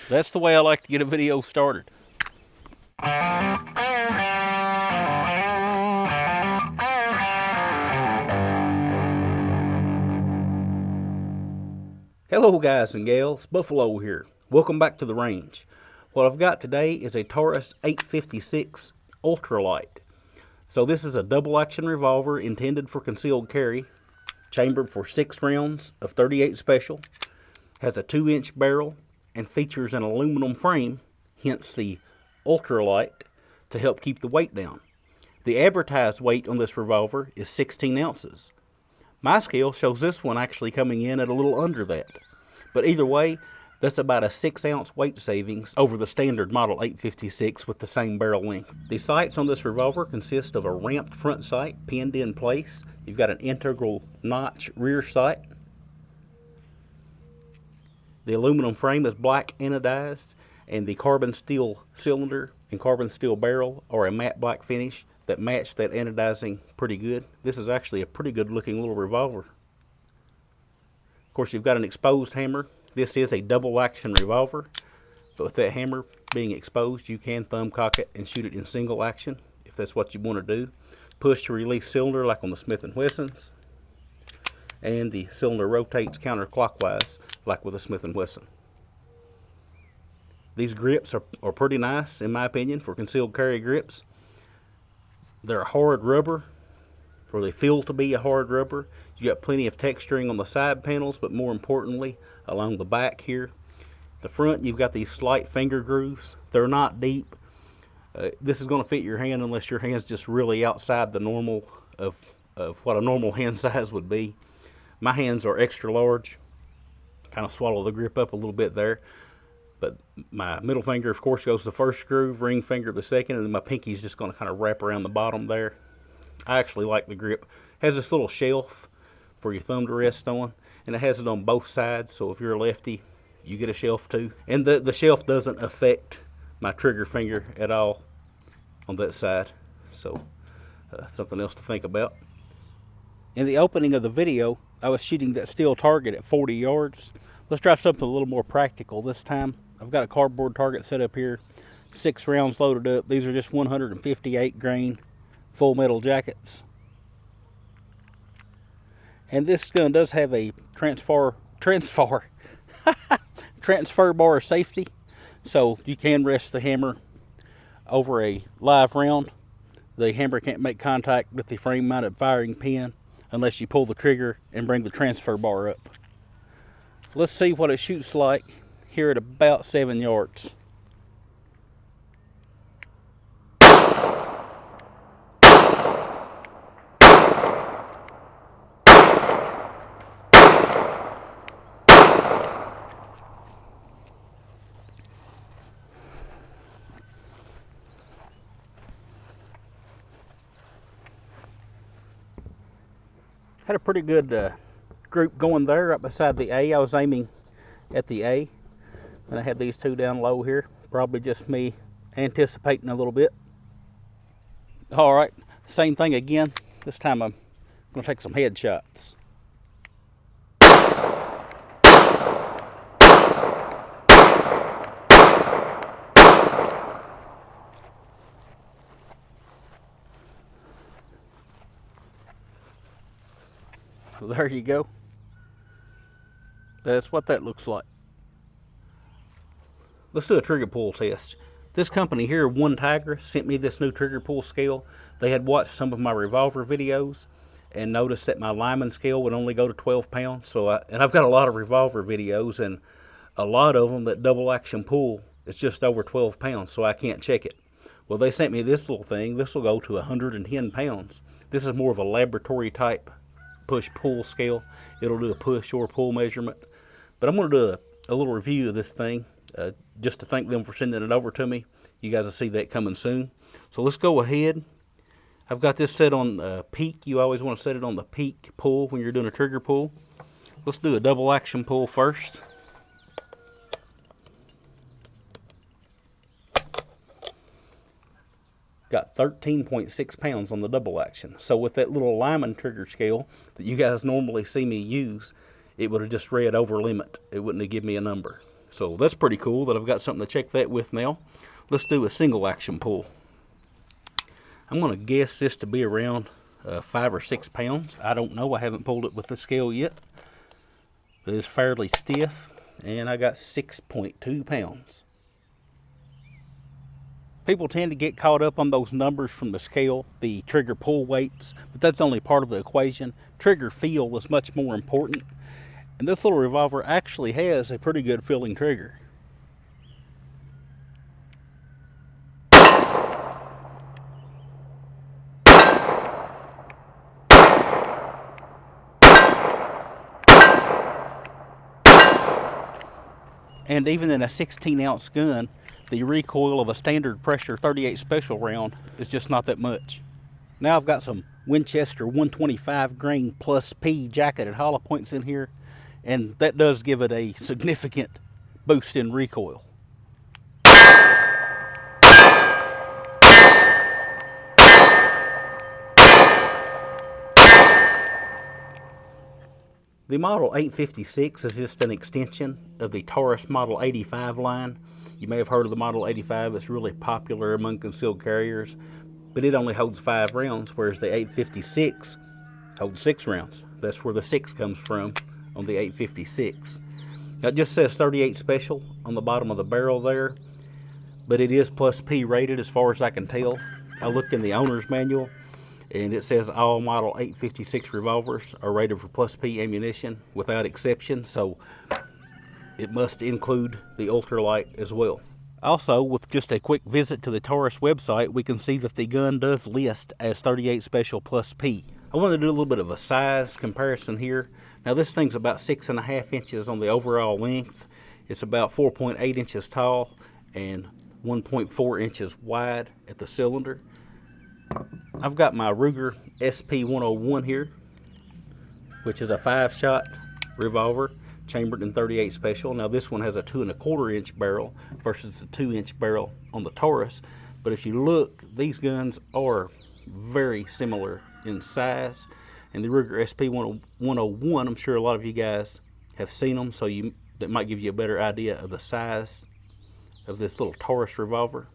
That's the way I like to get a video started. Hello guys and gals, Buffalo here. Welcome back to the range. What I've got today is a Taurus 856 Ultra-lite. So this is a double action revolver intended for concealed carry, chambered for 6 rounds of 38 special, has a 2-inch barrel, and features an aluminum frame, hence the Ultra-lite, to help keep the weight down. The advertised weight on this revolver is 16 ounces. My scale shows this one actually coming in at a little under that. But either way, that's about a 6-ounce weight savings over the standard model 856 with the same barrel length. The sights on this revolver consist of a ramped front sight pinned in place. You've got an integral notch rear sight. The aluminum frame is black anodized, and the carbon steel cylinder and carbon steel barrel are a matte black finish that match that anodizing pretty good. This is actually a pretty good looking little revolver. Of course, you've got an exposed hammer. This is a double action revolver, but with that hammer being exposed, you can thumb cock it and shoot it in single action if that's what you want to do. Push to release cylinder like on the Smith & Wessons, and the cylinder rotates counterclockwise like with a Smith & Wesson. These grips are pretty nice in my opinion for concealed carry grips. They're a hard rubber, or they feel to be a hard rubber. You got plenty of texturing on the side panels, but more importantly along the back here. The front, you've got these slight finger grooves. They're not deep. This is going to fit your hand unless your hand's just really outside the normal of what a normal hand size would be. My hands are extra large. Kind of swallow the grip up a little bit there. But my middle finger, of course, goes the first groove, ring finger the second, and then my pinky is just going to kind of wrap around the bottom there. I actually like the grip. It has this little shelf for your thumb to rest on, and it has it on both sides, so if you're a lefty, you get a shelf too. And the shelf doesn't affect my trigger finger at all on that side, so something else to think about. In the opening of the video, I was shooting that steel target at 40 yards. Let's try something a little more practical this time. I've got a cardboard target set up here, 6 rounds loaded up. These are just 158 grain full metal jackets. And this gun does have a transfer bar safety, so you can rest the hammer over a live round. The hammer can't make contact with the frame mounted firing pin unless you pull the trigger and bring the transfer bar up. Let's see what it shoots like here at about 7 yards. Had a pretty good group going there right beside the A. I was aiming at the A, and I had these two down low here. Probably just me anticipating a little bit. All right, same thing again. This time I'm going to take some headshots. There you go. That's what that looks like. Let's do a trigger pull test. This company here, One Tiger, sent me this new trigger pull scale. They had watched some of my revolver videos and noticed that my Lyman scale would only go to 12 pounds. And I've got a lot of revolver videos, and a lot of them that double action pull is just over 12 pounds, so I can't check it. Well, they sent me this little thing. This will go to 110 pounds. This is more of a laboratory type push-pull scale. It'll do a push or pull measurement. But I'm going to do a little review of this thing just to thank them for sending it over to me. You guys will see that coming soon. So let's go ahead. I've got this set on peak. You always want to set it on the peak pull when you're doing a trigger pull. Let's do a double action pull first. Got 13.6 pounds on the double action. So with that little Lyman trigger scale that you guys normally see me use, it would have just read over limit. It wouldn't have given me a number. So that's pretty cool that I've got something to check that with now. Let's do a single action pull. I'm going to guess this to be around 5 or 6 pounds. I don't know. I haven't pulled it with the scale yet. But it's fairly stiff, and I got 6.2 pounds. People tend to get caught up on those numbers from the scale, the trigger pull weights, but that's only part of the equation. Trigger feel is much more important. And this little revolver actually has a pretty good feeling trigger. And even in a 16-ounce gun, the recoil of a standard pressure 38 special round is just not that much. Now I've got some Winchester 125 grain plus P jacketed hollow points in here, and that does give it a significant boost in recoil. The Model 856 is just an extension of the Taurus Model 85 line. You may have heard of the Model 85. It's really popular among concealed carriers, but it only holds 5 rounds, whereas the 856 holds 6 rounds. That's where the 6 comes from on the 856. Now, it just says 38 special on the bottom of the barrel there, but it is plus P rated as far as I can tell. I looked in the owner's manual, and it says all Model 856 revolvers are rated for plus P ammunition without exception, so it must include the Ultra-lite as well. Also, with just a quick visit to the Taurus website, we can see that the gun does list as 38 special plus P. I want to do a little bit of a size comparison here. Now this thing's about 6.5 inches on the overall length. It's about 4.8 inches tall and 1.4 inches wide at the cylinder. I've got my Ruger SP101 here, which is a 5-shot revolver chambered in 38 special. Now this one has a 2.25 inch barrel versus the 2-inch barrel on the Taurus. But if you look, these guns are very similar in size. And the Ruger SP101, I'm sure a lot of you guys have seen them, so that might give you a better idea of the size of this little Taurus revolver.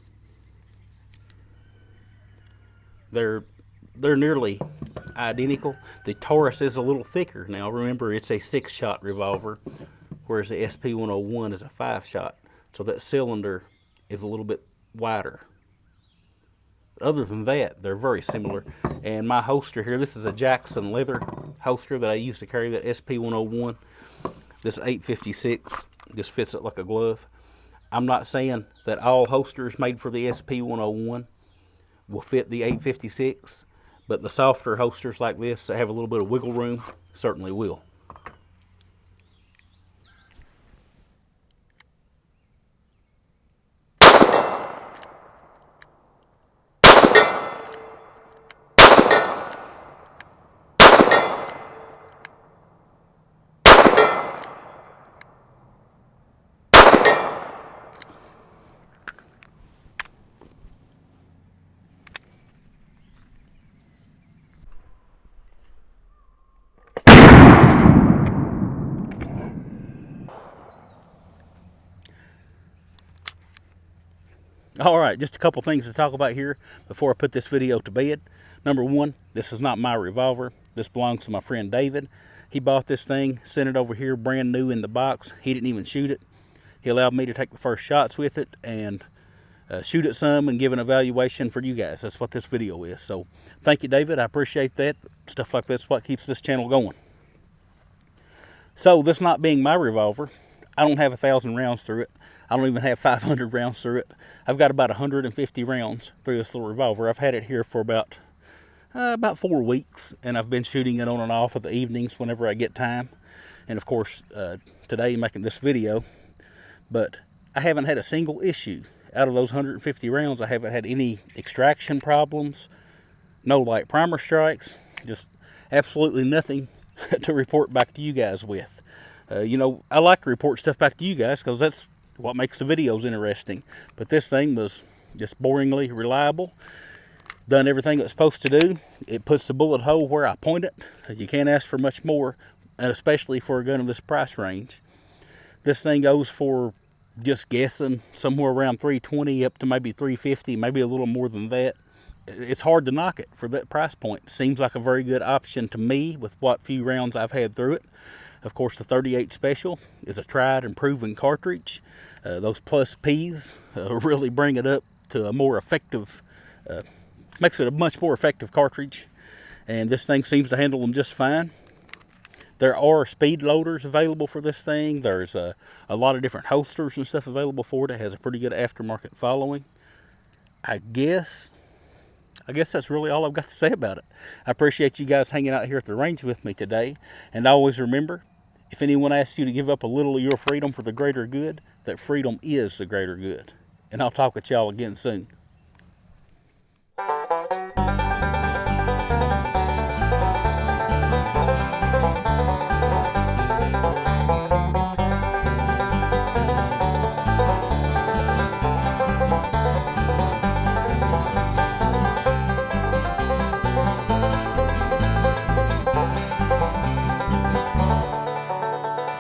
They're nearly identical. The Taurus is a little thicker. Now remember, it's a 6-shot revolver, whereas the SP101 is a 5-shot. So that cylinder is a little bit wider. Other than that, they're very similar. And my holster here, this is a Jackson leather holster that I used to carry that SP101. This 856 just fits it like a glove. I'm not saying that all holsters made for the SP101 will fit the 856, but the softer holsters like this that have a little bit of wiggle room certainly will. Alright, just a couple things to talk about here before I put this video to bed. Number one, this is not my revolver. This belongs to my friend David. He bought this thing, sent it over here brand new in the box. He didn't even shoot it. He allowed me to take the first shots with it and shoot it some and give an evaluation for you guys. That's what this video is. So thank you, David. I appreciate that. Stuff like that's what keeps this channel going. So this not being my revolver, I don't have 1,000 rounds through it. I don't even have 500 rounds through it. I've got about 150 rounds through this little revolver. I've had it here for about 4 weeks, and I've been shooting it on and off of the evenings whenever I get time. And of course, today making this video. But I haven't had a single issue. Out of those 150 rounds, I haven't had any extraction problems, no light primer strikes, just absolutely nothing to report back to you guys with. You know, I like to report stuff back to you guys because that's what makes the videos interesting. But this thing was just boringly reliable. Done everything it's supposed to do. It puts the bullet hole where I point it. You can't ask for much more, and especially for a gun of this price range. This thing goes for just guessing, somewhere around 320 up to maybe 350, maybe a little more than that. It's hard to knock it for that price point. Seems like a very good option to me with what few rounds I've had through it. Of course, the 38 Special is a tried and proven cartridge. Those plus P's really bring it up to a more effective, makes it a much more effective cartridge. And this thing seems to handle them just fine. There are speed loaders available for this thing. There's a lot of different holsters and stuff available for it. It has a pretty good aftermarket following. I guess that's really all I've got to say about it. I appreciate you guys hanging out here at the range with me today. And always remember, if anyone asks you to give up a little of your freedom for the greater good, that freedom is the greater good. And I'll talk with y'all again soon.